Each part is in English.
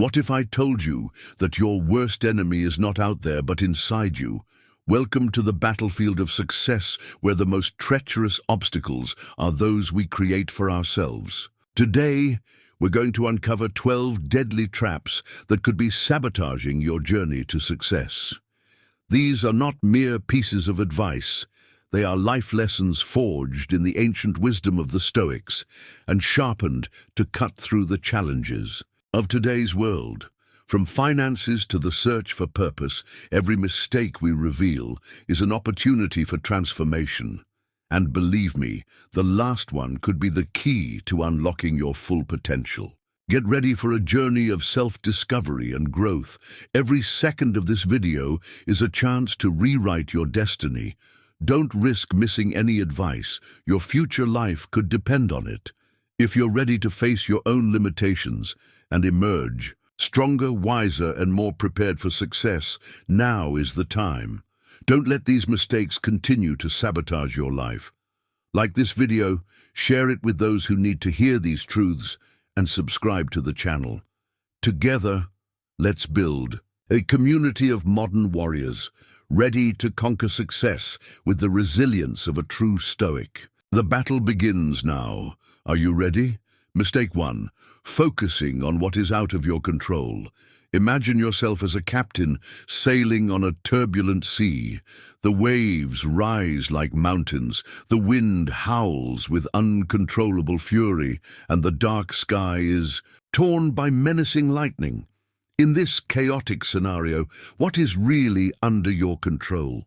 What if I told you that your worst enemy is not out there but inside you? Welcome to the battlefield of success, where the most treacherous obstacles are those we create for ourselves. Today, we're going to uncover 12 deadly traps that could be sabotaging your journey to success. These are not mere pieces of advice. They are life lessons forged in the ancient wisdom of the Stoics and sharpened to cut through the challenges of today's world. From finances to the search for purpose, every mistake we reveal is an opportunity for transformation. And believe me, the last one could be the key to unlocking your full potential. Get ready for a journey of self-discovery and growth. Every second of this video is a chance to rewrite your destiny. Don't risk missing any advice. Your future life could depend on it. If you're ready to face your own limitations and emerge stronger, wiser, and more prepared for success, now is the time. Don't let these mistakes continue to sabotage your life. Like this video, share it with those who need to hear these truths, and subscribe to the channel. Together, let's build a community of modern warriors, ready to conquer success with the resilience of a true Stoic. The battle begins now. Are you ready? Mistake 1. Focusing on what is out of your control. Imagine yourself as a captain sailing on a turbulent sea. The waves rise like mountains, the wind howls with uncontrollable fury, and the dark sky is torn by menacing lightning. In this chaotic scenario, what is really under your control?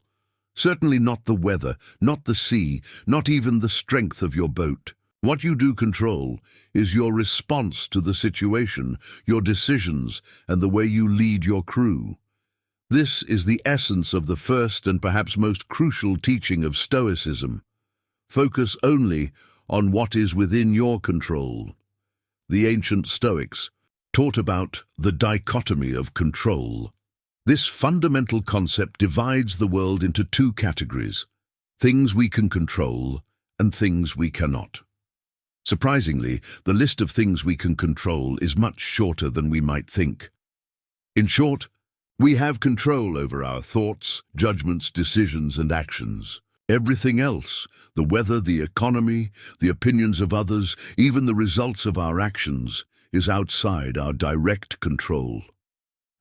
Certainly not the weather, not the sea, not even the strength of your boat. What you do control is your response to the situation, your decisions, and the way you lead your crew. This is the essence of the first and perhaps most crucial teaching of Stoicism. Focus only on what is within your control. The ancient Stoics taught about the dichotomy of control. This fundamental concept divides the world into two categories: things we can control and things we cannot. Surprisingly, the list of things we can control is much shorter than we might think. In short, we have control over our thoughts, judgments, decisions, and actions. Everything else, the weather, the economy, the opinions of others, even the results of our actions, is outside our direct control.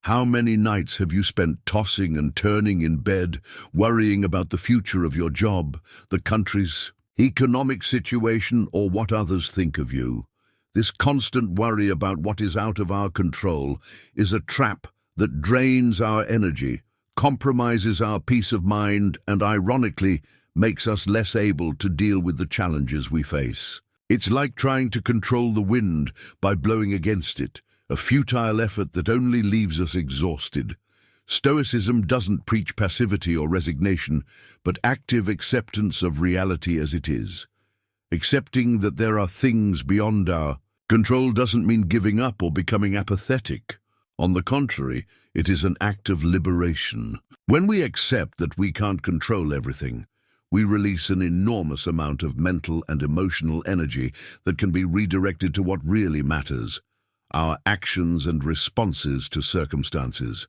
How many nights have you spent tossing and turning in bed, worrying about the future of your job, the country's economic situation, or what others think of you? This constant worry about what is out of our control is a trap that drains our energy, compromises our peace of mind, and ironically makes us less able to deal with the challenges we face. It's like trying to control the wind by blowing against it, a futile effort that only leaves us exhausted. Stoicism doesn't preach passivity or resignation, but active acceptance of reality as it is. Accepting that there are things beyond our control doesn't mean giving up or becoming apathetic. On the contrary, it is an act of liberation. When we accept that we can't control everything, we release an enormous amount of mental and emotional energy that can be redirected to what really matters: our actions and responses to circumstances.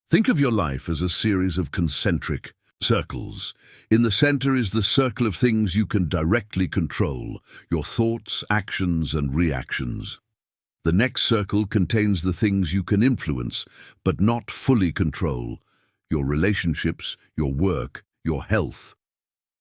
Think of your life as a series of concentric circles. In the center is the circle of things you can directly control: your thoughts, actions, and reactions. The next circle contains the things you can influence, but not fully control: your relationships, your work, your health.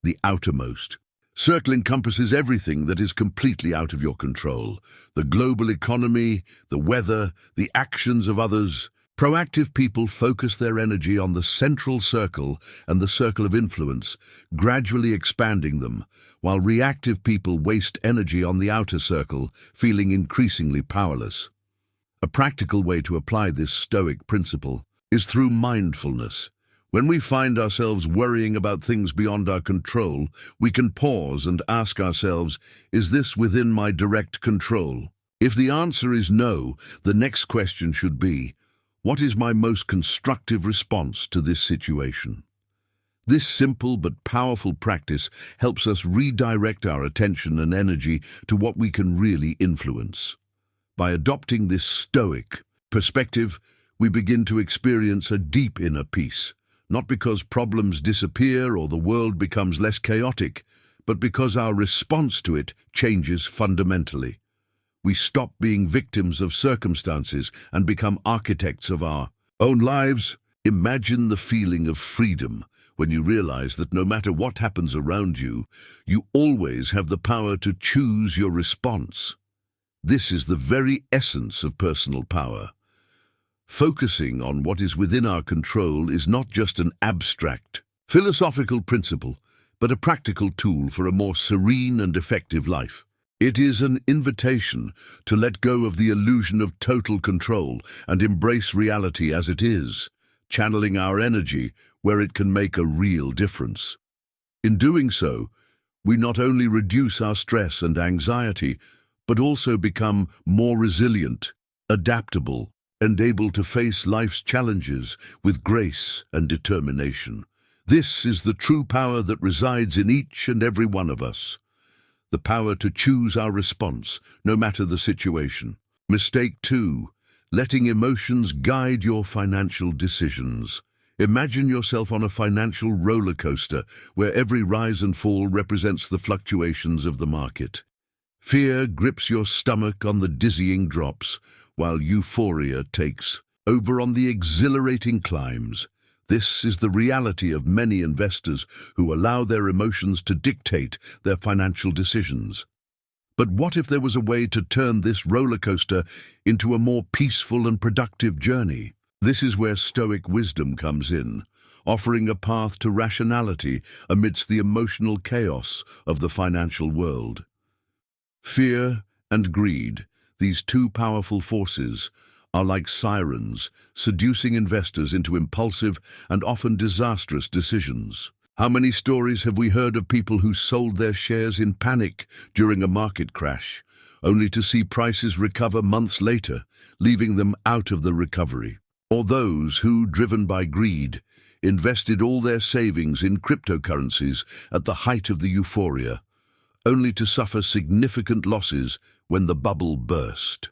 The outermost circle encompasses everything that is completely out of your control: the global economy, the weather, the actions of others. Proactive people focus their energy on the central circle and the circle of influence, gradually expanding them, while reactive people waste energy on the outer circle, feeling increasingly powerless. A practical way to apply this Stoic principle is through mindfulness. When we find ourselves worrying about things beyond our control, we can pause and ask ourselves, is this within my direct control? If the answer is no, the next question should be, what is my most constructive response to this situation? This simple but powerful practice helps us redirect our attention and energy to what we can really influence. By adopting this Stoic perspective, we begin to experience a deep inner peace, not because problems disappear or the world becomes less chaotic, but because our response to it changes fundamentally. We stop being victims of circumstances and become architects of our own lives. Imagine the feeling of freedom when you realize that no matter what happens around you, you always have the power to choose your response. This is the very essence of personal power. Focusing on what is within our control is not just an abstract, philosophical principle, but a practical tool for a more serene and effective life. It is an invitation to let go of the illusion of total control and embrace reality as it is, channeling our energy where it can make a real difference. In doing so, we not only reduce our stress and anxiety, but also become more resilient, adaptable, and able to face life's challenges with grace and determination. This is the true power that resides in each and every one of us. The power to choose our response, no matter the situation. Mistake 2. Letting emotions guide your financial decisions. Imagine yourself on a financial roller coaster where every rise and fall represents the fluctuations of the market. Fear grips your stomach on the dizzying drops, while euphoria takes over on the exhilarating climbs. This is the reality of many investors who allow their emotions to dictate their financial decisions. But what if there was a way to turn this roller coaster into a more peaceful and productive journey? This is where Stoic wisdom comes in, offering a path to rationality amidst the emotional chaos of the financial world. Fear and greed, these two powerful forces, are like sirens, seducing investors into impulsive and often disastrous decisions. How many stories have we heard of people who sold their shares in panic during a market crash, only to see prices recover months later, leaving them out of the recovery? Or those who, driven by greed, invested all their savings in cryptocurrencies at the height of the euphoria, only to suffer significant losses when the bubble burst.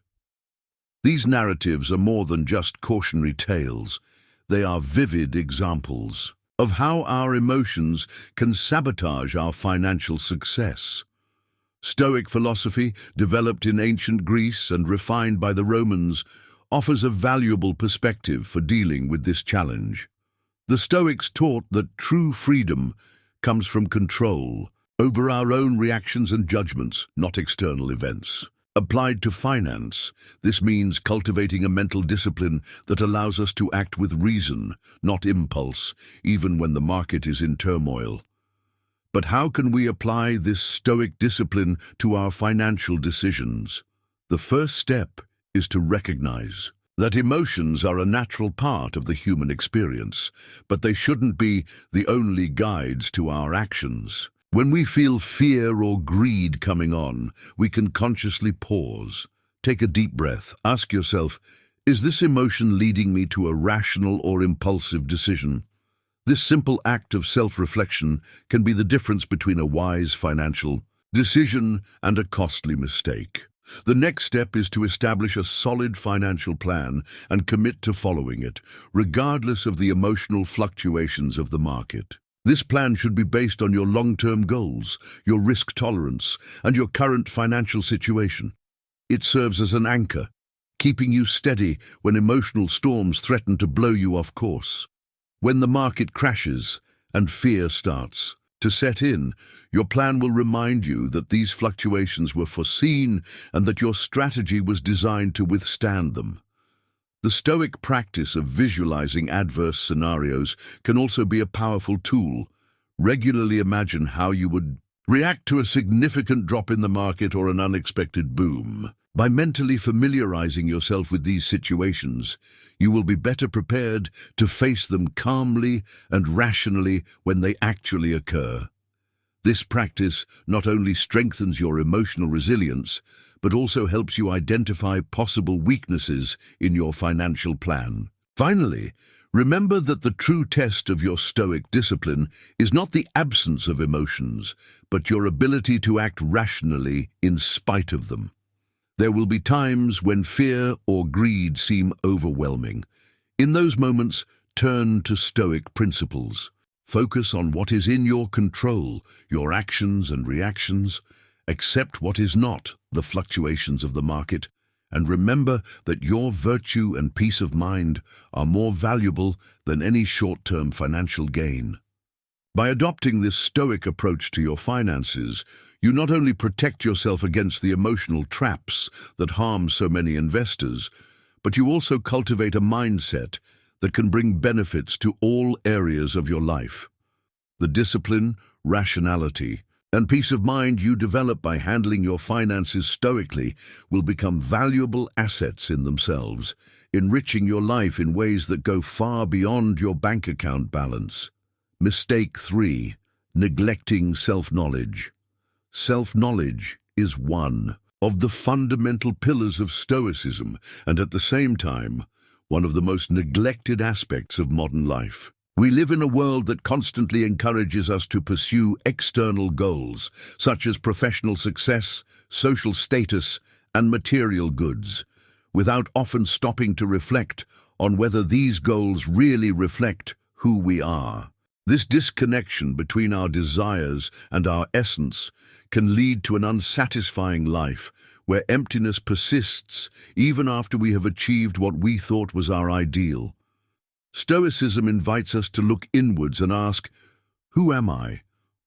These narratives are more than just cautionary tales. They are vivid examples of how our emotions can sabotage our financial success. Stoic philosophy, developed in ancient Greece and refined by the Romans, offers a valuable perspective for dealing with this challenge. The Stoics taught that true freedom comes from control over our own reactions and judgments, not external events. Applied to finance, this means cultivating a mental discipline that allows us to act with reason, not impulse, even when the market is in turmoil. But how can we apply this Stoic discipline to our financial decisions? The first step is to recognize that emotions are a natural part of the human experience, but they shouldn't be the only guides to our actions. When we feel fear or greed coming on, we can consciously pause. Take a deep breath. Ask yourself, is this emotion leading me to a rational or impulsive decision? This simple act of self-reflection can be the difference between a wise financial decision and a costly mistake. The next step is to establish a solid financial plan and commit to following it, regardless of the emotional fluctuations of the market. This plan should be based on your long-term goals, your risk tolerance, and your current financial situation. It serves as an anchor, keeping you steady when emotional storms threaten to blow you off course. When the market crashes and fear starts to set in, your plan will remind you that these fluctuations were foreseen and that your strategy was designed to withstand them. The Stoic practice of visualizing adverse scenarios can also be a powerful tool. Regularly imagine how you would react to a significant drop in the market or an unexpected boom. By mentally familiarizing yourself with these situations, you will be better prepared to face them calmly and rationally when they actually occur. This practice not only strengthens your emotional resilience, but also helps you identify possible weaknesses in your financial plan. Finally, remember that the true test of your Stoic discipline is not the absence of emotions, but your ability to act rationally in spite of them. There will be times when fear or greed seem overwhelming. In those moments, turn to Stoic principles. Focus on what is in your control, your actions and reactions. Accept what is not, the fluctuations of the market, and remember that your virtue and peace of mind are more valuable than any short-term financial gain. By adopting this Stoic approach to your finances, you not only protect yourself against the emotional traps that harm so many investors, but you also cultivate a mindset that can bring benefits to all areas of your life. The discipline, rationality, and peace of mind you develop by handling your finances stoically will become valuable assets in themselves, enriching your life in ways that go far beyond your bank account balance. Mistake 3. Neglecting self-knowledge. Self-knowledge is one of the fundamental pillars of Stoicism and at the same time, one of the most neglected aspects of modern life. We live in a world that constantly encourages us to pursue external goals, such as professional success, social status, and material goods, without often stopping to reflect on whether these goals really reflect who we are. This disconnection between our desires and our essence can lead to an unsatisfying life where emptiness persists even after we have achieved what we thought was our ideal. Stoicism invites us to look inwards and ask, who am I?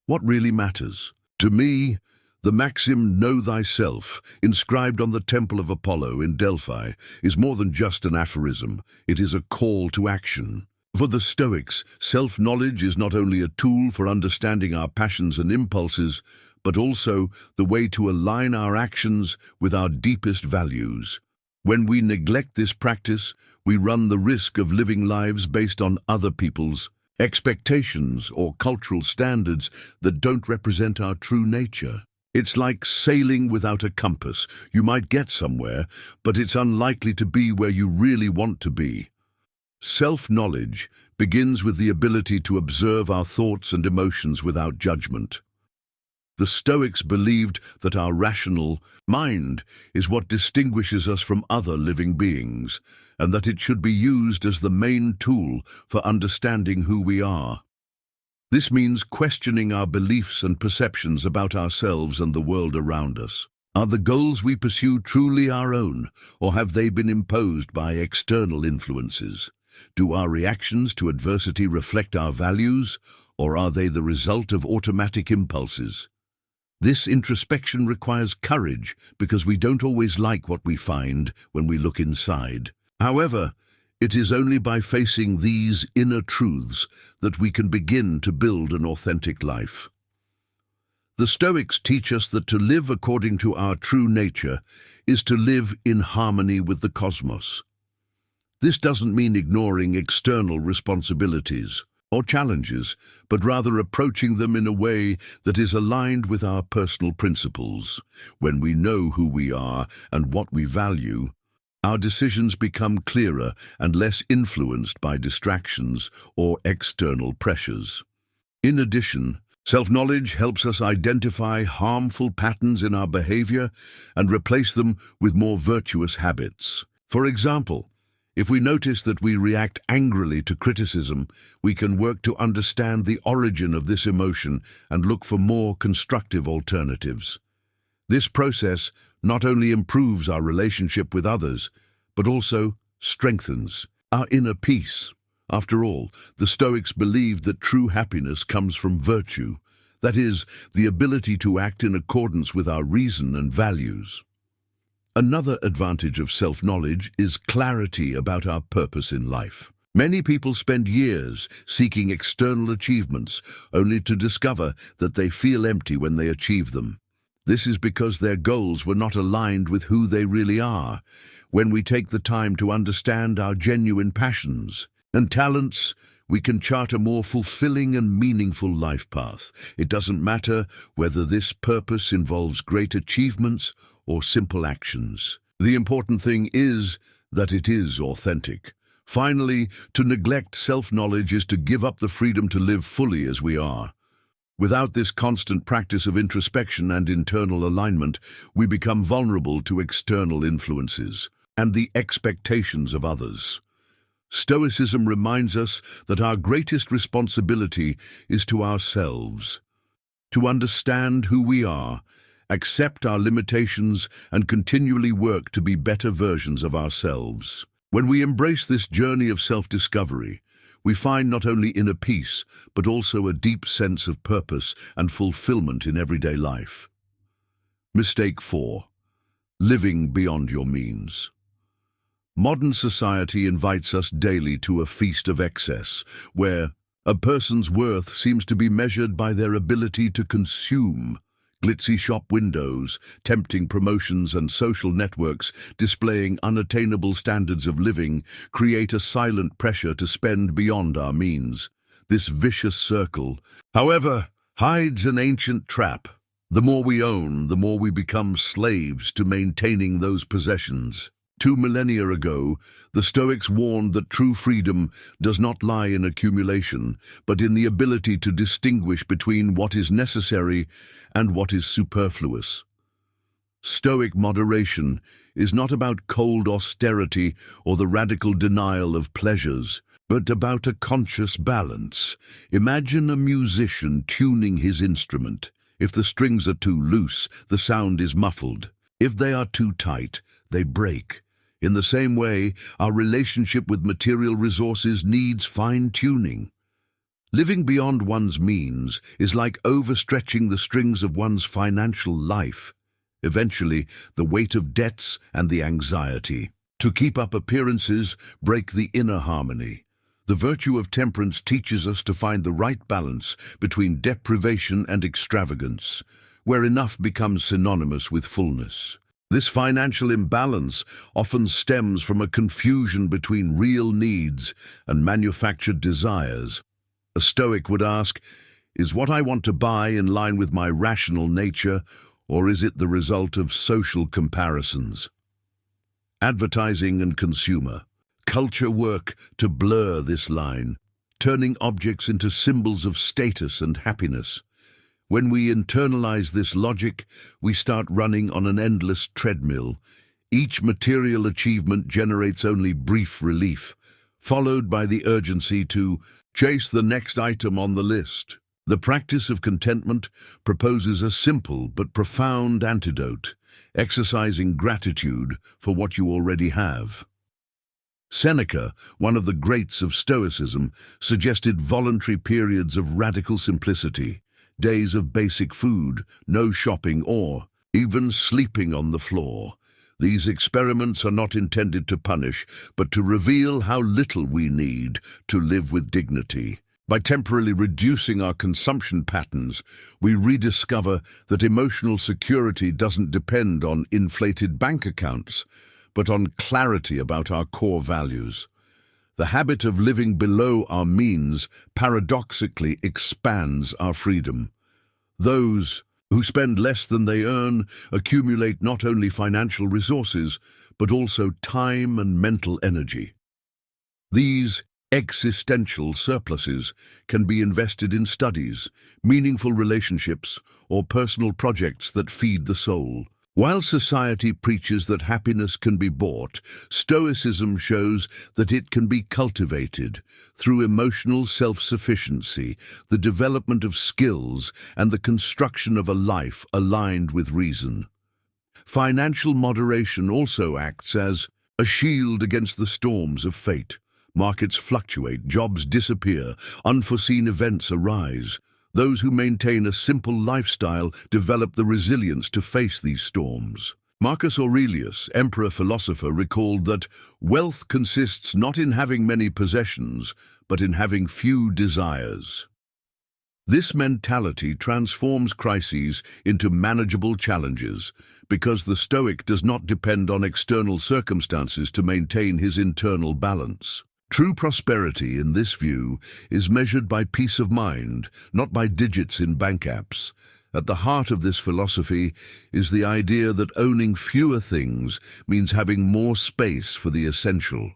What really matters? To me, the maxim, know thyself, inscribed on the Temple of Apollo in Delphi, is more than just an aphorism. It is a call to action. For the Stoics, self-knowledge is not only a tool for understanding our passions and impulses, but also the way to align our actions with our deepest values. When we neglect this practice, we run the risk of living lives based on other people's expectations or cultural standards that don't represent our true nature. It's like sailing without a compass. You might get somewhere, but it's unlikely to be where you really want to be. Self-knowledge begins with the ability to observe our thoughts and emotions without judgment. The Stoics believed that our rational mind is what distinguishes us from other living beings, and that it should be used as the main tool for understanding who we are. This means questioning our beliefs and perceptions about ourselves and the world around us. Are the goals we pursue truly our own, or have they been imposed by external influences? Do our reactions to adversity reflect our values, or are they the result of automatic impulses? This introspection requires courage because we don't always like what we find when we look inside. However, it is only by facing these inner truths that we can begin to build an authentic life. The Stoics teach us that to live according to our true nature is to live in harmony with the cosmos. This doesn't mean ignoring external responsibilities or challenges, but rather approaching them in a way that is aligned with our personal principles. When we know who we are and what we value, our decisions become clearer and less influenced by distractions or external pressures. In addition, self-knowledge helps us identify harmful patterns in our behavior and replace them with more virtuous habits. For example, if we notice that we react angrily to criticism, we can work to understand the origin of this emotion and look for more constructive alternatives. This process not only improves our relationship with others, but also strengthens our inner peace. After all, the Stoics believed that true happiness comes from virtue, that is, the ability to act in accordance with our reason and values. Another advantage of self-knowledge is clarity about our purpose in life. Many people spend years seeking external achievements, only to discover that they feel empty when they achieve them. This is because their goals were not aligned with who they really are. When we take the time to understand our genuine passions and talents, we can chart a more fulfilling and meaningful life path. It doesn't matter whether this purpose involves great achievements or simple actions. The important thing is that it is authentic. Finally, to neglect self-knowledge is to give up the freedom to live fully as we are. Without this constant practice of introspection and internal alignment, we become vulnerable to external influences and the expectations of others. Stoicism reminds us that our greatest responsibility is to ourselves, to understand who we are, accept our limitations, and continually work to be better versions of ourselves. When we embrace this journey of self-discovery, we find not only inner peace, but also a deep sense of purpose and fulfillment in everyday life. Mistake 4. Living beyond your means. Modern society invites us daily to a feast of excess, where a person's worth seems to be measured by their ability to consume. Glitzy shop windows, tempting promotions, and social networks displaying unattainable standards of living create a silent pressure to spend beyond our means. This vicious circle, however, hides an ancient trap. The more we own, the more we become slaves to maintaining those possessions. 2 millennia ago, the Stoics warned that true freedom does not lie in accumulation, but in the ability to distinguish between what is necessary and what is superfluous. Stoic moderation is not about cold austerity or the radical denial of pleasures, but about a conscious balance. Imagine a musician tuning his instrument. If the strings are too loose, the sound is muffled. If they are too tight, they break. In the same way, our relationship with material resources needs fine-tuning. Living beyond one's means is like overstretching the strings of one's financial life. Eventually, the weight of debts and the anxiety to keep up appearances break the inner harmony. The virtue of temperance teaches us to find the right balance between deprivation and extravagance, where enough becomes synonymous with fullness. This financial imbalance often stems from a confusion between real needs and manufactured desires. A Stoic would ask, is what I want to buy in line with my rational nature, or is it the result of social comparisons? Advertising and consumer culture work to blur this line, turning objects into symbols of status and happiness. When we internalize this logic, we start running on an endless treadmill. Each material achievement generates only brief relief, followed by the urgency to chase the next item on the list. The practice of contentment proposes a simple but profound antidote, exercising gratitude for what you already have. Seneca, one of the greats of Stoicism, suggested voluntary periods of radical simplicity. Days of basic food, no shopping, or even sleeping on the floor. These experiments are not intended to punish, but to reveal how little we need to live with dignity. By temporarily reducing our consumption patterns, we rediscover that emotional security doesn't depend on inflated bank accounts, but on clarity about our core values. The habit of living below our means paradoxically expands our freedom. Those who spend less than they earn accumulate not only financial resources, but also time and mental energy. These existential surpluses can be invested in studies, meaningful relationships, or personal projects that feed the soul. While society preaches that happiness can be bought, Stoicism shows that it can be cultivated through emotional self-sufficiency, the development of skills, and the construction of a life aligned with reason. Financial moderation also acts as a shield against the storms of fate. Markets fluctuate, jobs disappear, unforeseen events arise. Those who maintain a simple lifestyle develop the resilience to face these storms. Marcus Aurelius, emperor-philosopher, recalled that wealth consists not in having many possessions, but in having few desires. This mentality transforms crises into manageable challenges, because the Stoic does not depend on external circumstances to maintain his internal balance. True prosperity, in this view, is measured by peace of mind, not by digits in bank apps. At the heart of this philosophy is the idea that owning fewer things means having more space for the essential.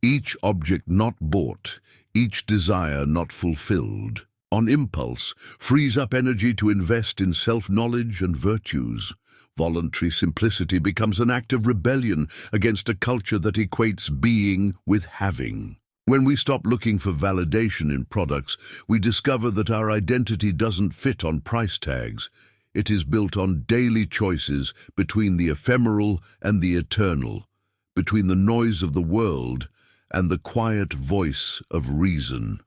Each object not bought, each desire not fulfilled. on impulse, frees up energy to invest in self-knowledge and virtues. Voluntary simplicity becomes an act of rebellion against a culture that equates being with having. When we stop looking for validation in products, we discover that our identity doesn't fit on price tags. It is built on daily choices between the ephemeral and the eternal, between the noise of the world and the quiet voice of reason.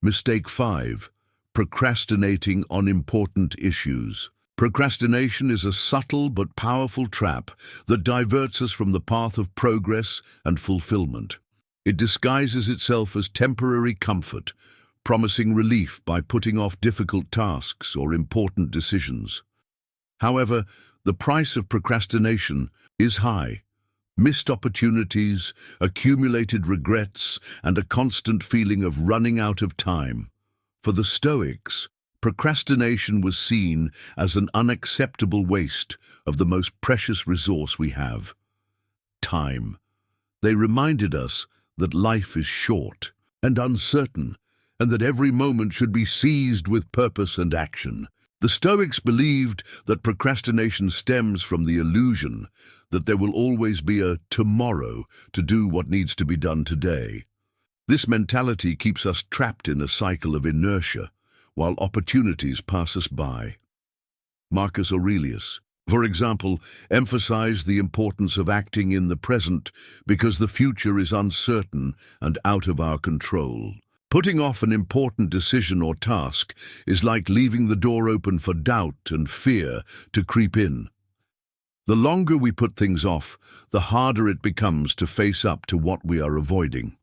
Mistake 5. Procrastinating on important issues. Procrastination is a subtle but powerful trap that diverts us from the path of progress and fulfillment. It disguises itself as temporary comfort, promising relief by putting off difficult tasks or important decisions. However, the price of procrastination is high. Missed opportunities, accumulated regrets, and a constant feeling of running out of time. For the Stoics, procrastination was seen as an unacceptable waste of the most precious resource we have: time. They reminded us that life is short and uncertain, and that every moment should be seized with purpose and action. The Stoics believed that procrastination stems from the illusion that there will always be a tomorrow to do what needs to be done today. This mentality keeps us trapped in a cycle of inertia, while opportunities pass us by. Marcus Aurelius, for example, emphasized the importance of acting in the present because the future is uncertain and out of our control. Putting off an important decision or task is like leaving the door open for doubt and fear to creep in. The longer we put things off, the harder it becomes to face up to what we are avoiding.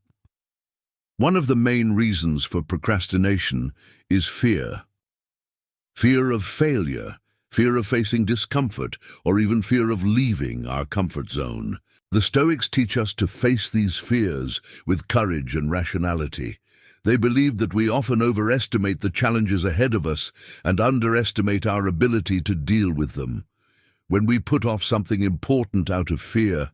One of the main reasons for procrastination is fear. Fear of failure, fear of facing discomfort, or even fear of leaving our comfort zone. The Stoics teach us to face these fears with courage and rationality. They believe that we often overestimate the challenges ahead of us and underestimate our ability to deal with them. When we put off something important out of fear,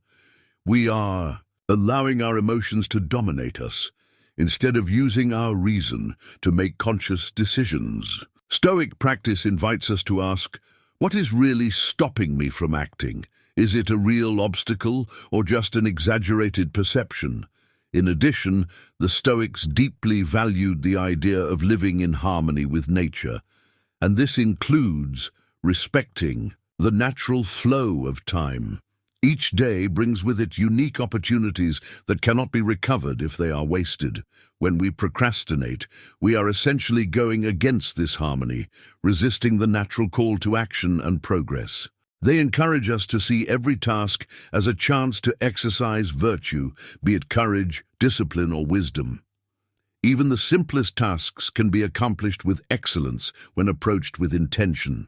we are allowing our emotions to dominate us, instead of using our reason to make conscious decisions. Stoic practice invites us to ask, what is really stopping me from acting? Is it a real obstacle or just an exaggerated perception? In addition, the Stoics deeply valued the idea of living in harmony with nature, and this includes respecting the natural flow of time. Each day brings with it unique opportunities that cannot be recovered if they are wasted. When we procrastinate, we are essentially going against this harmony, resisting the natural call to action and progress. They encourage us to see every task as a chance to exercise virtue, be it courage, discipline, or wisdom. Even the simplest tasks can be accomplished with excellence when approached with intention.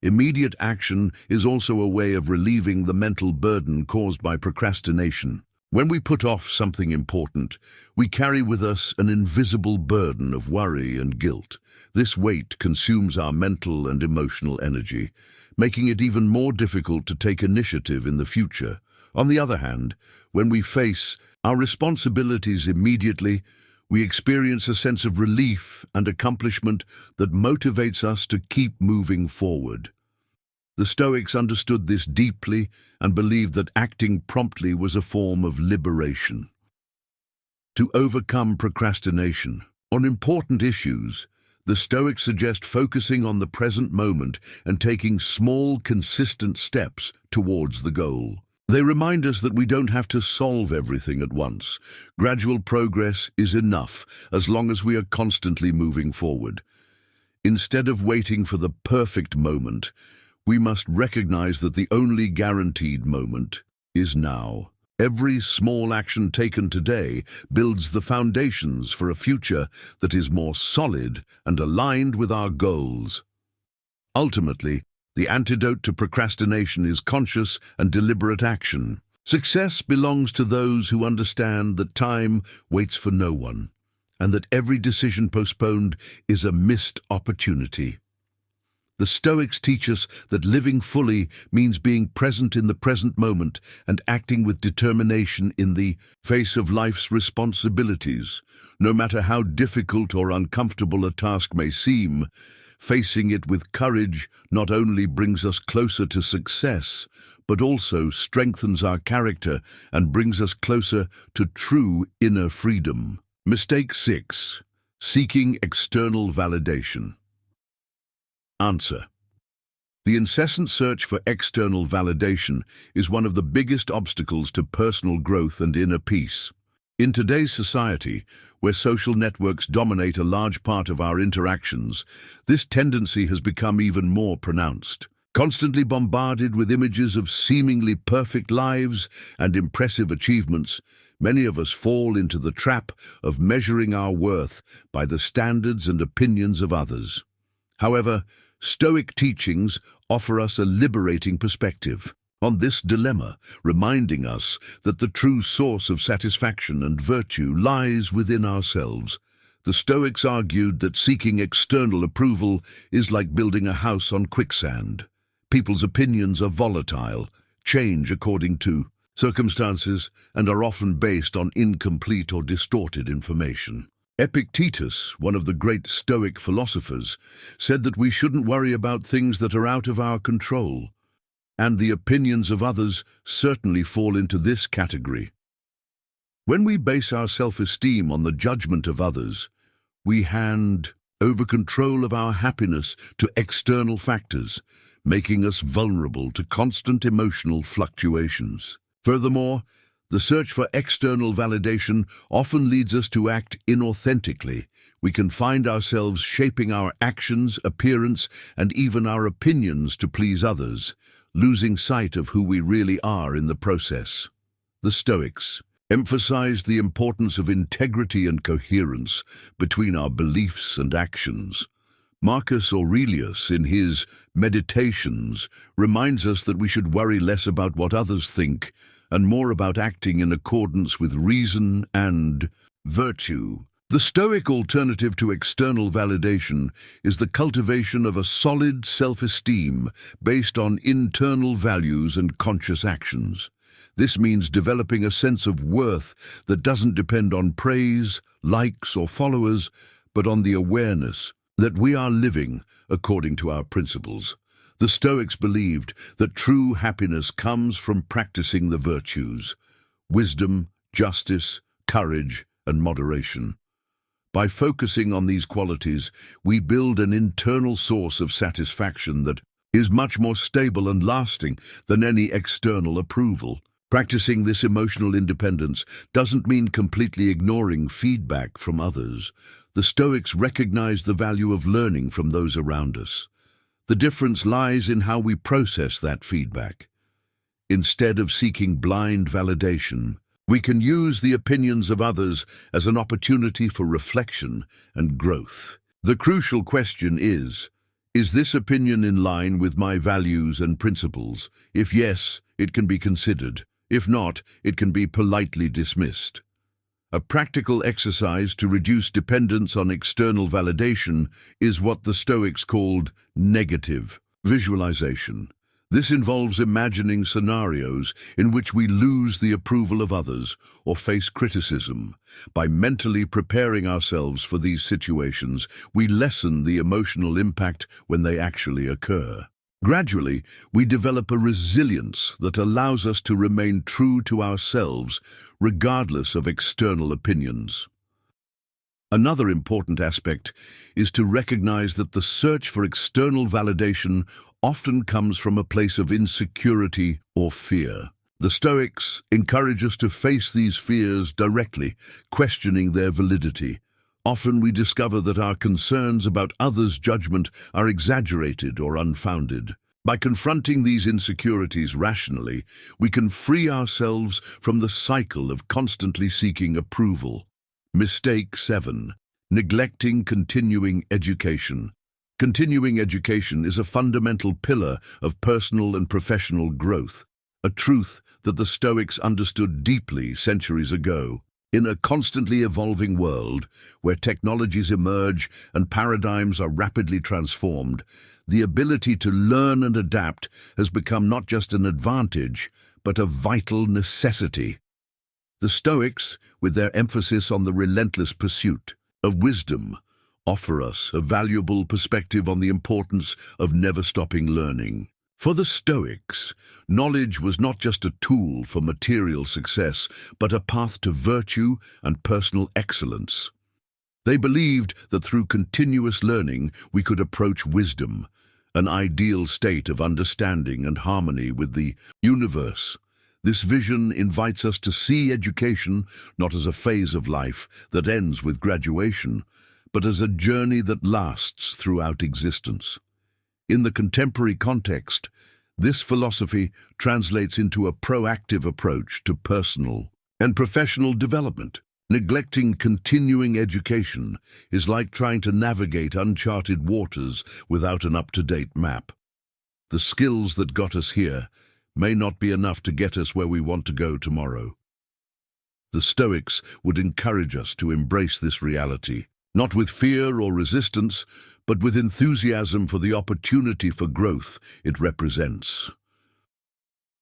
Immediate action is also a way of relieving the mental burden caused by procrastination. When we put off something important, we carry with us an invisible burden of worry and guilt. This weight consumes our mental and emotional energy, making it even more difficult to take initiative in the future. On the other hand, when we face our responsibilities immediately, we experience a sense of relief and accomplishment that motivates us to keep moving forward. The Stoics understood this deeply and believed that acting promptly was a form of liberation. To overcome procrastination on important issues, the Stoics suggest focusing on the present moment and taking small, consistent steps towards the goal. They remind us that we don't have to solve everything at once. Gradual progress is enough as long as we are constantly moving forward. Instead of waiting for the perfect moment, we must recognize that the only guaranteed moment is now. Every small action taken today builds the foundations for a future that is more solid and aligned with our goals. Ultimately, the antidote to procrastination is conscious and deliberate action. Success belongs to those who understand that time waits for no one, and that every decision postponed is a missed opportunity. The Stoics teach us that living fully means being present in the present moment and acting with determination in the face of life's responsibilities. No matter how difficult or uncomfortable a task may seem, facing it with courage not only brings us closer to success, but also strengthens our character and brings us closer to true inner freedom. Mistake 6. Seeking external validation. Answer. The incessant search for external validation is one of the biggest obstacles to personal growth and inner peace. In today's society, where social networks dominate a large part of our interactions, this tendency has become even more pronounced. Constantly bombarded with images of seemingly perfect lives and impressive achievements, many of us fall into the trap of measuring our worth by the standards and opinions of others. However, Stoic teachings offer us a liberating perspective on this dilemma, reminding us that the true source of satisfaction and virtue lies within ourselves. The Stoics argued that seeking external approval is like building a house on quicksand. People's opinions are volatile, change according to circumstances, and are often based on incomplete or distorted information. Epictetus, one of the great Stoic philosophers, said that we shouldn't worry about things that are out of our control, and the opinions of others certainly fall into this category. When we base our self-esteem on the judgment of others, we hand over control of our happiness to external factors, making us vulnerable to constant emotional fluctuations. Furthermore, the search for external validation often leads us to act inauthentically. We can find ourselves shaping our actions, appearance, and even our opinions to please others, losing sight of who we really are in the process. The Stoics emphasized the importance of integrity and coherence between our beliefs and actions. Marcus Aurelius, in his Meditations, reminds us that we should worry less about what others think and more about acting in accordance with reason and virtue. The Stoic alternative to external validation is the cultivation of a solid self-esteem based on internal values and conscious actions. This means developing a sense of worth that doesn't depend on praise, likes, or followers, but on the awareness that we are living according to our principles. The Stoics believed that true happiness comes from practicing the virtues: wisdom, justice, courage, and moderation. By focusing on these qualities, we build an internal source of satisfaction that is much more stable and lasting than any external approval. Practicing this emotional independence doesn't mean completely ignoring feedback from others. The Stoics recognize the value of learning from those around us. The difference lies in how we process that feedback. Instead of seeking blind validation, we can use the opinions of others as an opportunity for reflection and growth. The crucial question is this opinion in line with my values and principles? If yes, it can be considered. If not, it can be politely dismissed. A practical exercise to reduce dependence on external validation is what the Stoics called negative visualization. This involves imagining scenarios in which we lose the approval of others or face criticism. By mentally preparing ourselves for these situations, we lessen the emotional impact when they actually occur. Gradually, we develop a resilience that allows us to remain true to ourselves, regardless of external opinions. Another important aspect is to recognize that the search for external validation often comes from a place of insecurity or fear. The Stoics encourage us to face these fears directly, questioning their validity. Often we discover that our concerns about others' judgment are exaggerated or unfounded. By confronting these insecurities rationally, we can free ourselves from the cycle of constantly seeking approval. Mistake 7. Neglecting continuing education. Continuing education is a fundamental pillar of personal and professional growth, a truth that the Stoics understood deeply centuries ago. In a constantly evolving world, where technologies emerge and paradigms are rapidly transformed, the ability to learn and adapt has become not just an advantage, but a vital necessity. The Stoics, with their emphasis on the relentless pursuit of wisdom, offer us a valuable perspective on the importance of never-stopping learning. For the Stoics, knowledge was not just a tool for material success, but a path to virtue and personal excellence. They believed that through continuous learning we could approach wisdom, an ideal state of understanding and harmony with the universe. This vision invites us to see education not as a phase of life that ends with graduation, but as a journey that lasts throughout existence. In the contemporary context, this philosophy translates into a proactive approach to personal and professional development. Neglecting continuing education is like trying to navigate uncharted waters without an up-to-date map. The skills that got us here may not be enough to get us where we want to go tomorrow. The Stoics would encourage us to embrace this reality, not with fear or resistance, but with enthusiasm for the opportunity for growth it represents.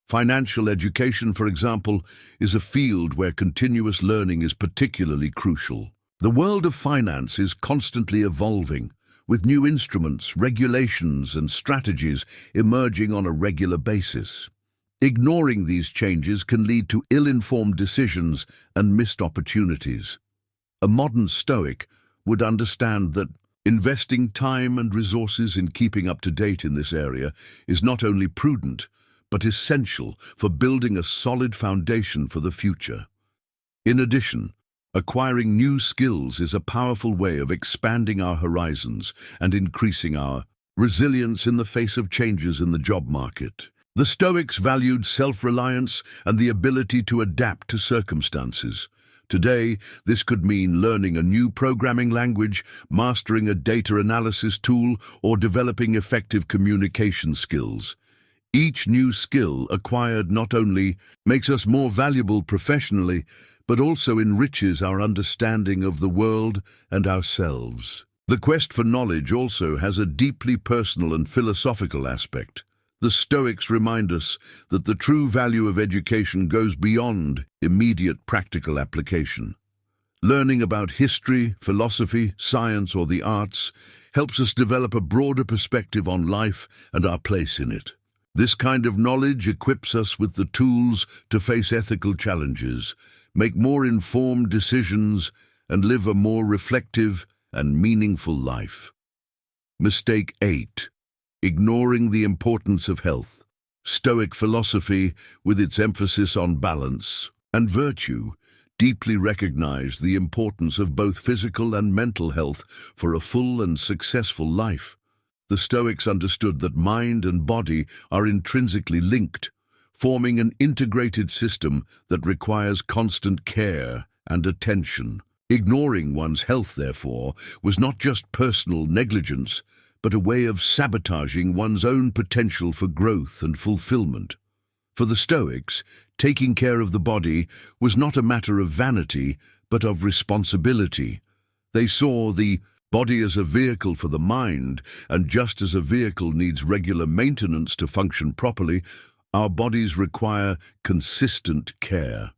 Financial education, for example, is a field where continuous learning is particularly crucial. The world of finance is constantly evolving, with new instruments, regulations, and strategies emerging on a regular basis. Ignoring these changes can lead to ill-informed decisions and missed opportunities. A modern Stoic would understand that investing time and resources in keeping up to date in this area is not only prudent, but essential for building a solid foundation for the future. In addition, acquiring new skills is a powerful way of expanding our horizons and increasing our resilience in the face of changes in the job market. The Stoics valued self-reliance and the ability to adapt to circumstances. Today, this could mean learning a new programming language, mastering a data analysis tool, or developing effective communication skills. Each new skill acquired not only makes us more valuable professionally, but also enriches our understanding of the world and ourselves. The quest for knowledge also has a deeply personal and philosophical aspect. The Stoics remind us that the true value of education goes beyond immediate practical application. Learning about history, philosophy, science, or the arts helps us develop a broader perspective on life and our place in it. This kind of knowledge equips us with the tools to face ethical challenges, make more informed decisions, and live a more reflective and meaningful life. Mistake 8. Ignoring the importance of health. Stoic philosophy, with its emphasis on balance and virtue, deeply recognized the importance of both physical and mental health for a full and successful life. The Stoics understood that mind and body are intrinsically linked, forming an integrated system that requires constant care and attention. Ignoring one's health, therefore, was not just personal negligence, but a way of sabotaging one's own potential for growth and fulfillment. For the Stoics, taking care of the body was not a matter of vanity, but of responsibility. They saw the body as a vehicle for the mind, and just as a vehicle needs regular maintenance to function properly, our bodies require consistent care.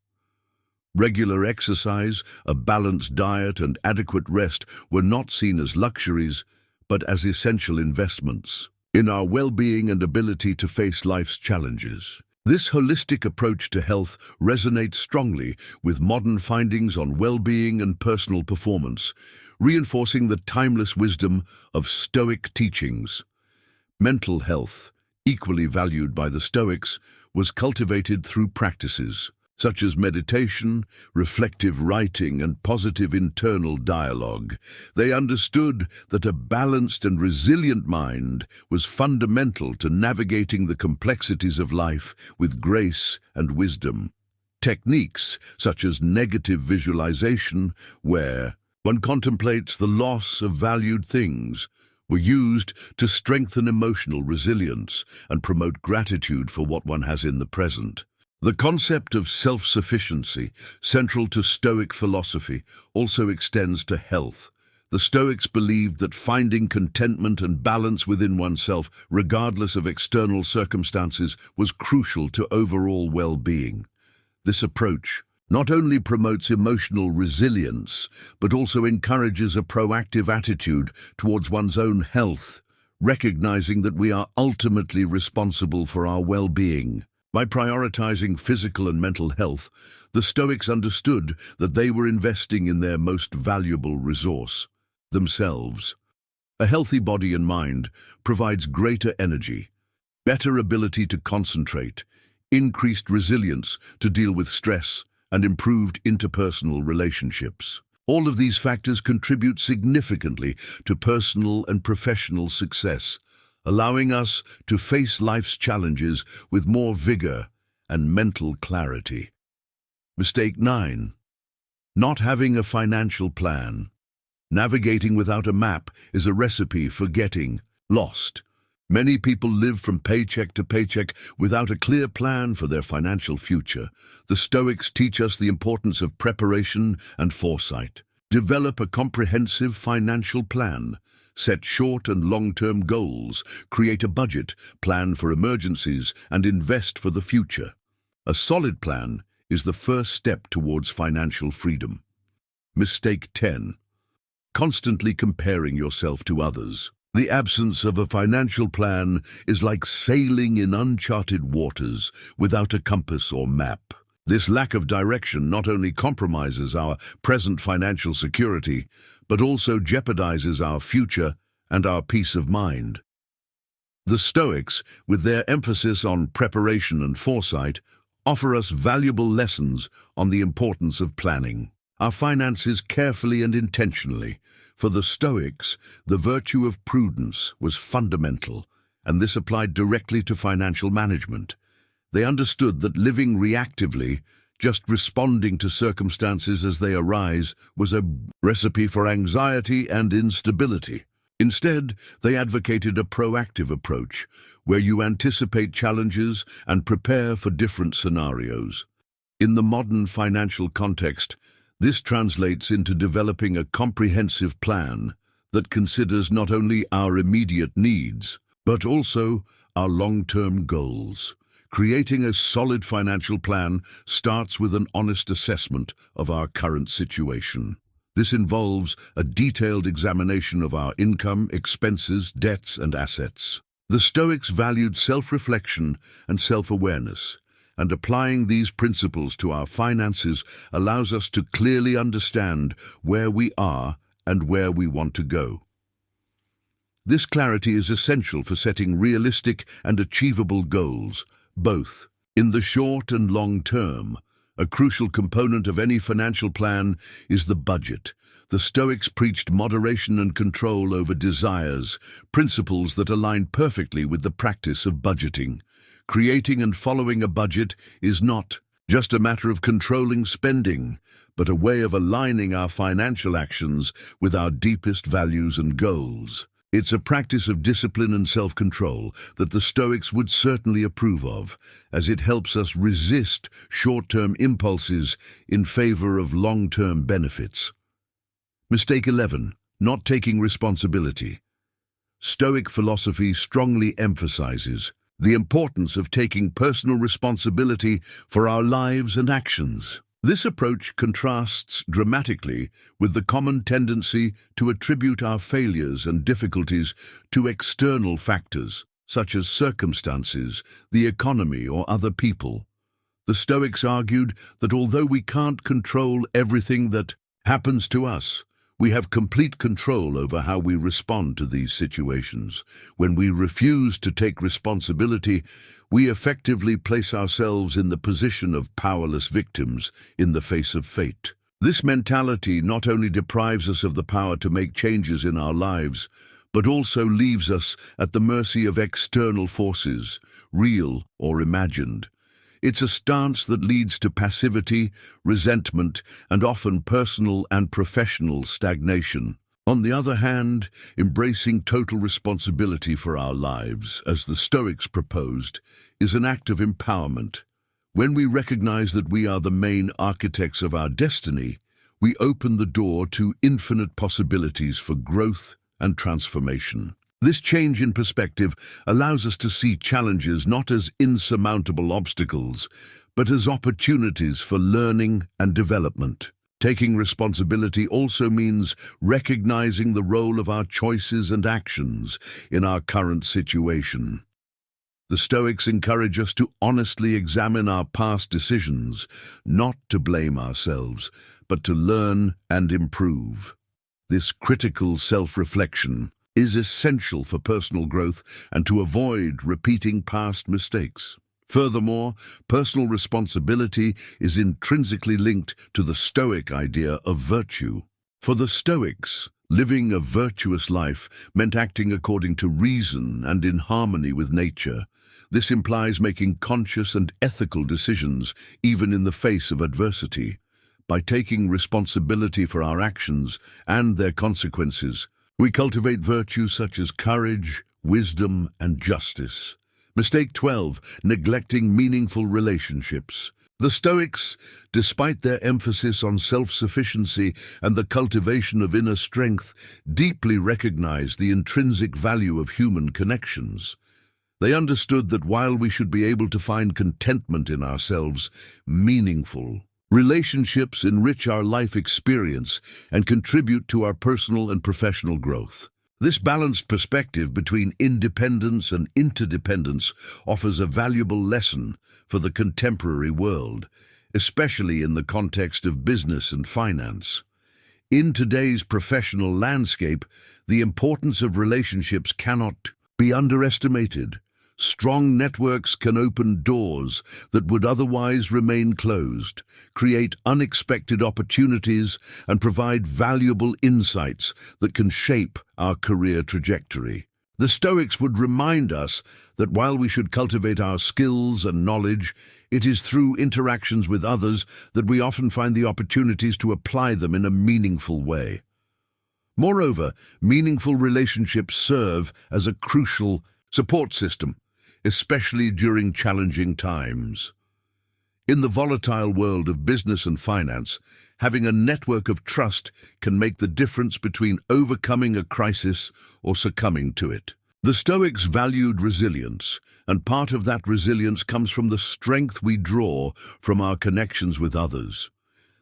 Regular exercise, a balanced diet, and adequate rest were not seen as luxuries, but as essential investments in our well-being and ability to face life's challenges. This holistic approach to health resonates strongly with modern findings on well-being and personal performance, reinforcing the timeless wisdom of Stoic teachings. Mental health, equally valued by the Stoics, was cultivated through practices such as meditation, reflective writing, and positive internal dialogue. They understood that a balanced and resilient mind was fundamental to navigating the complexities of life with grace and wisdom. Techniques such as negative visualization, where one contemplates the loss of valued things, were used to strengthen emotional resilience and promote gratitude for what one has in the present. The concept of self-sufficiency, central to Stoic philosophy, also extends to health. The Stoics believed that finding contentment and balance within oneself, regardless of external circumstances, was crucial to overall well-being. This approach not only promotes emotional resilience, but also encourages a proactive attitude towards one's own health, recognizing that we are ultimately responsible for our well-being. By prioritizing physical and mental health, the Stoics understood that they were investing in their most valuable resource, themselves. A healthy body and mind provides greater energy, better ability to concentrate, increased resilience to deal with stress, and improved interpersonal relationships. All of these factors contribute significantly to personal and professional success, allowing us to face life's challenges with more vigor and mental clarity. Mistake 9. Not having a financial plan. Navigating without a map is a recipe for getting lost. Many people live from paycheck to paycheck without a clear plan for their financial future. The Stoics teach us the importance of preparation and foresight. Develop a comprehensive financial plan. Set short and long-term goals. Create a budget, plan for emergencies, and invest for the future. A solid plan is the first step towards financial freedom. Mistake 10. Constantly comparing yourself to others. The absence of a financial plan is like sailing in uncharted waters without a compass or map. This lack of direction not only compromises our present financial security, but also jeopardizes our future and our peace of mind. The Stoics, with their emphasis on preparation and foresight, offer us valuable lessons on the importance of planning our finances carefully and intentionally. For the Stoics, the virtue of prudence was fundamental, and this applied directly to financial management. They understood that living reactively, just responding to circumstances as they arise, was a recipe for anxiety and instability. Instead, they advocated a proactive approach, where you anticipate challenges and prepare for different scenarios. In the modern financial context, this translates into developing a comprehensive plan that considers not only our immediate needs, but also our long-term goals. Creating a solid financial plan starts with an honest assessment of our current situation. This involves a detailed examination of our income, expenses, debts, and assets. The Stoics valued self-reflection and self-awareness, and applying these principles to our finances allows us to clearly understand where we are and where we want to go. This clarity is essential for setting realistic and achievable goals, both in the short and long term. A crucial component of any financial plan is the budget. The Stoics preached moderation and control over desires, principles that align perfectly with the practice of budgeting. Creating and following a budget is not just a matter of controlling spending, but a way of aligning our financial actions with our deepest values and goals. It's a practice of discipline and self-control that the Stoics would certainly approve of, as it helps us resist short-term impulses in favor of long-term benefits. Mistake 11. Not taking responsibility. Stoic philosophy strongly emphasizes the importance of taking personal responsibility for our lives and actions. This approach contrasts dramatically with the common tendency to attribute our failures and difficulties to external factors, such as circumstances, the economy, or other people. The Stoics argued that although we can't control everything that happens to us, we have complete control over how we respond to these situations. When we refuse to take responsibility, we effectively place ourselves in the position of powerless victims in the face of fate. This mentality not only deprives us of the power to make changes in our lives, but also leaves us at the mercy of external forces, real or imagined. It's a stance that leads to passivity, resentment, and often personal and professional stagnation. On the other hand, embracing total responsibility for our lives, as the Stoics proposed, is an act of empowerment. When we recognize that we are the main architects of our destiny, we open the door to infinite possibilities for growth and transformation. This change in perspective allows us to see challenges not as insurmountable obstacles, but as opportunities for learning and development. Taking responsibility also means recognizing the role of our choices and actions in our current situation. The Stoics encourage us to honestly examine our past decisions, not to blame ourselves, but to learn and improve. This critical self-reflection is essential for personal growth and to avoid repeating past mistakes. Furthermore, personal responsibility is intrinsically linked to the Stoic idea of virtue. For the Stoics, living a virtuous life meant acting according to reason and in harmony with nature. This implies making conscious and ethical decisions even in the face of adversity. By taking responsibility for our actions and their consequences, we cultivate virtues such as courage, wisdom, and justice. Mistake 12, neglecting meaningful relationships. The Stoics, despite their emphasis on self-sufficiency and the cultivation of inner strength, deeply recognized the intrinsic value of human connections. They understood that while we should be able to find contentment in ourselves, meaningful relationships enrich our life experience and contribute to our personal and professional growth. This balanced perspective between independence and interdependence offers a valuable lesson for the contemporary world, especially in the context of business and finance. In today's professional landscape, the importance of relationships cannot be underestimated. Strong networks can open doors that would otherwise remain closed, create unexpected opportunities, and provide valuable insights that can shape our career trajectory. The Stoics would remind us that while we should cultivate our skills and knowledge, it is through interactions with others that we often find the opportunities to apply them in a meaningful way. Moreover, meaningful relationships serve as a crucial support system, especially during challenging times. In the volatile world of business and finance, having a network of trust can make the difference between overcoming a crisis or succumbing to it. The Stoics valued resilience, and part of that resilience comes from the strength we draw from our connections with others.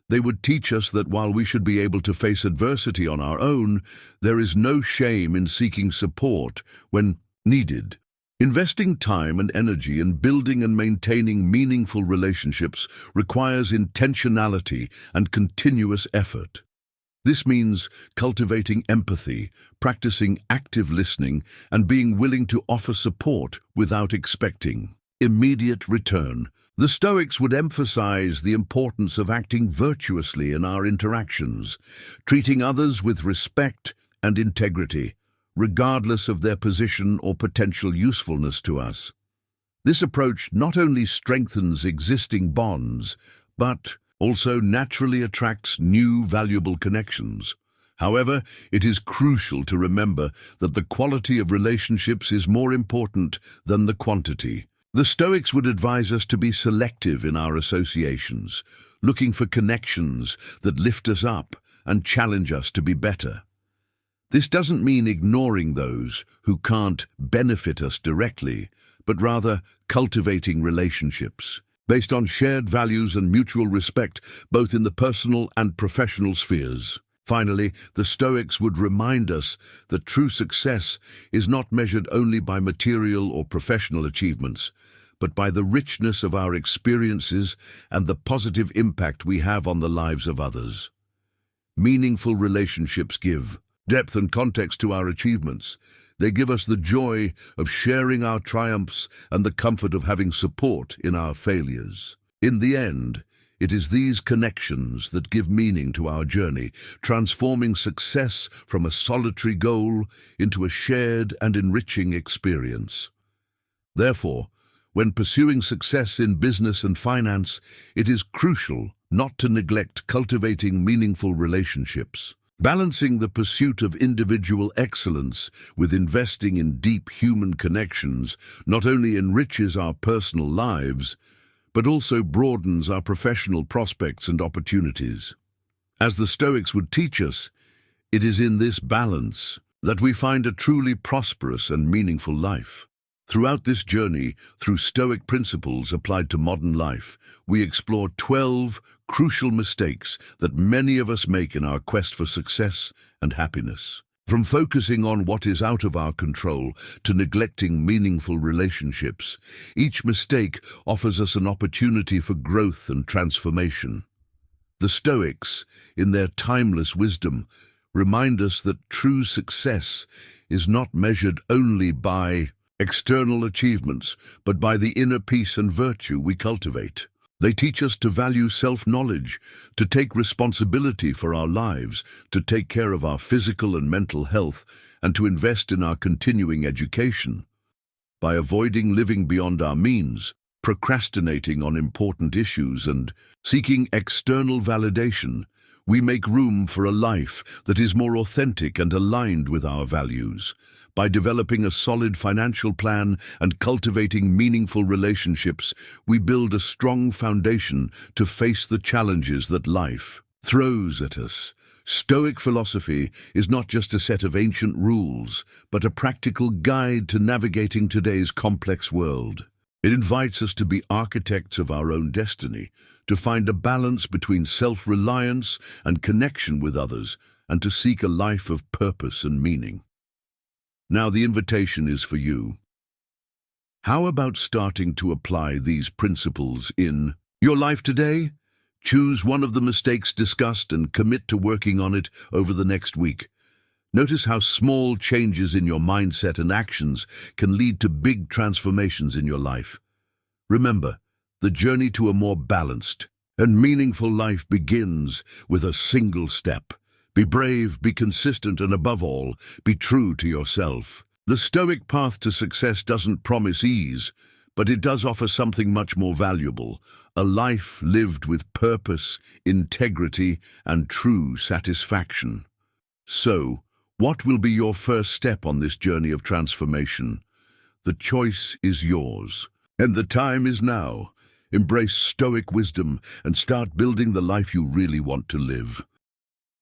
They would teach us that while we should be able to face adversity on our own, there is no shame in seeking support when needed. Investing time and energy in building and maintaining meaningful relationships requires intentionality and continuous effort. This means cultivating empathy, practicing active listening, and being willing to offer support without expecting immediate return. The Stoics would emphasize the importance of acting virtuously in our interactions, treating others with respect and integrity, regardless of their position or potential usefulness to us. This approach not only strengthens existing bonds, but also naturally attracts new valuable connections. However, it is crucial to remember that the quality of relationships is more important than the quantity. The Stoics would advise us to be selective in our associations, looking for connections that lift us up and challenge us to be better. This doesn't mean ignoring those who can't benefit us directly, but rather cultivating relationships based on shared values and mutual respect, both in the personal and professional spheres. Finally, the Stoics would remind us that true success is not measured only by material or professional achievements, but by the richness of our experiences and the positive impact we have on the lives of others. Meaningful relationships give depth and context to our achievements. They give us the joy of sharing our triumphs and the comfort of having support in our failures. In the end, it is these connections that give meaning to our journey, transforming success from a solitary goal into a shared and enriching experience. Therefore, when pursuing success in business and finance, it is crucial not to neglect cultivating meaningful relationships. Balancing the pursuit of individual excellence with investing in deep human connections not only enriches our personal lives, but also broadens our professional prospects and opportunities. As the Stoics would teach us, it is in this balance that we find a truly prosperous and meaningful life. Throughout this journey, through Stoic principles applied to modern life, we explore 12 crucial mistakes that many of us make in our quest for success and happiness. From focusing on what is out of our control to neglecting meaningful relationships, each mistake offers us an opportunity for growth and transformation. The Stoics, in their timeless wisdom, remind us that true success is not measured only by external achievements, but by the inner peace and virtue we cultivate. They teach us to value self-knowledge, to take responsibility for our lives, to take care of our physical and mental health, and to invest in our continuing education. By avoiding living beyond our means, procrastinating on important issues, and seeking external validation, we make room for a life that is more authentic and aligned with our values. By developing a solid financial plan and cultivating meaningful relationships, we build a strong foundation to face the challenges that life throws at us. Stoic philosophy is not just a set of ancient rules, but a practical guide to navigating today's complex world. It invites us to be architects of our own destiny, to find a balance between self-reliance and connection with others, and to seek a life of purpose and meaning. Now the invitation is for you. How about starting to apply these principles in your life today? Choose one of the mistakes discussed and commit to working on it over the next week. Notice how small changes in your mindset and actions can lead to big transformations in your life. Remember, the journey to a more balanced and meaningful life begins with a single step. Be brave, be consistent, and above all, be true to yourself. The Stoic path to success doesn't promise ease, but it does offer something much more valuable, a life lived with purpose, integrity, and true satisfaction. So, what will be your first step on this journey of transformation? The choice is yours, and the time is now. Embrace Stoic wisdom and start building the life you really want to live.